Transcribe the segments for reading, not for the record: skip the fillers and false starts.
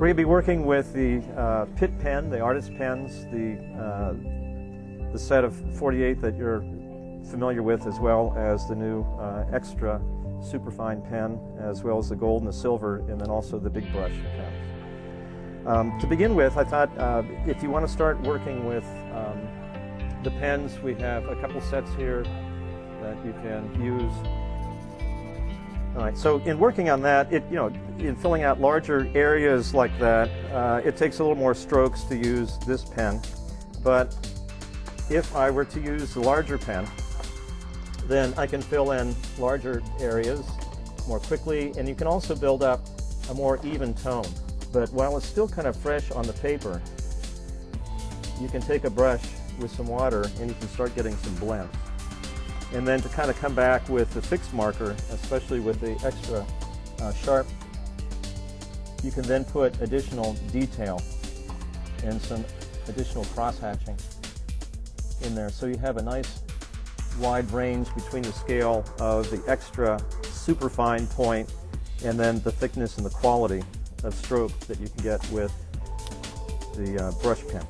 We're going to be working with the PITT pen, the artist pens, the set of 48 that you're familiar with, as well as the new extra superfine pen, as well as the gold and the silver, and then also the big brush pens. To begin with, I thought if you want to start working with the pens, we have a couple sets here that you can use. All right, so in working on that, in filling out larger areas like that, it takes a little more strokes to use this pen. But if I were to use the larger pen, then I can fill in larger areas more quickly, and you can also build up a more even tone. But while it's still kind of fresh on the paper, you can take a brush with some water and you can start getting some blends. And then to kind of come back with the fixed marker, especially with the extra sharp, you can then put additional detail and some additional cross-hatching in there. So you have a nice wide range between the scale of the extra superfine point and then the thickness and the quality of stroke that you can get with the brush pen.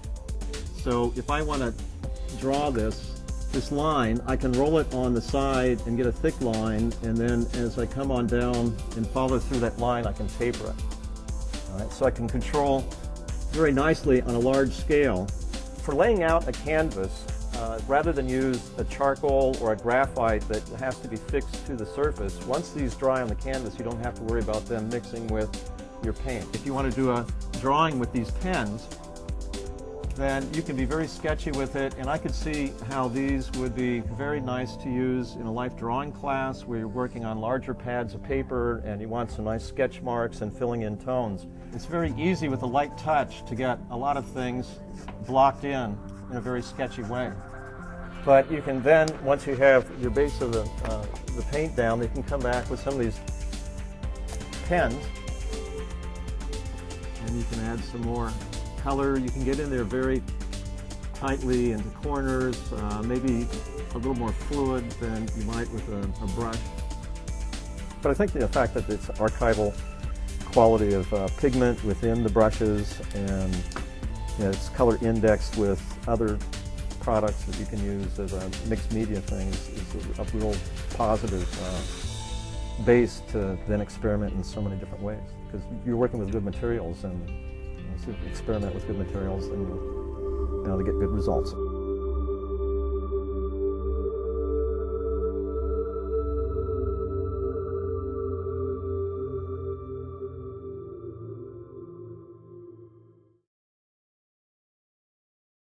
So if I want to draw this line, I can roll it on the side and get a thick line, and then as I come on down and follow through that line, I can taper it. All right, so I can control very nicely on a large scale. For laying out a canvas, rather than use a charcoal or a graphite that has to be fixed to the surface, once these dry on the canvas, you don't have to worry about them mixing with your paint. If you want to do a drawing with these pens, then you can be very sketchy with it, and I could see how these would be very nice to use in a life drawing class where you're working on larger pads of paper and you want some nice sketch marks and filling in tones. It's very easy with a light touch to get a lot of things blocked in a very sketchy way. But you can then, once you have your base of the paint down, you can come back with some of these pens and you can add some more color. You can get in there very tightly into corners, maybe a little more fluid than you might with a brush. But I think the fact that it's archival quality of pigment within the brushes, and it's color indexed with other products that you can use as a mixed media thing is a real positive base to then experiment in so many different ways, because you're working with good materials, and experiment with good materials and you'll be able to get good results.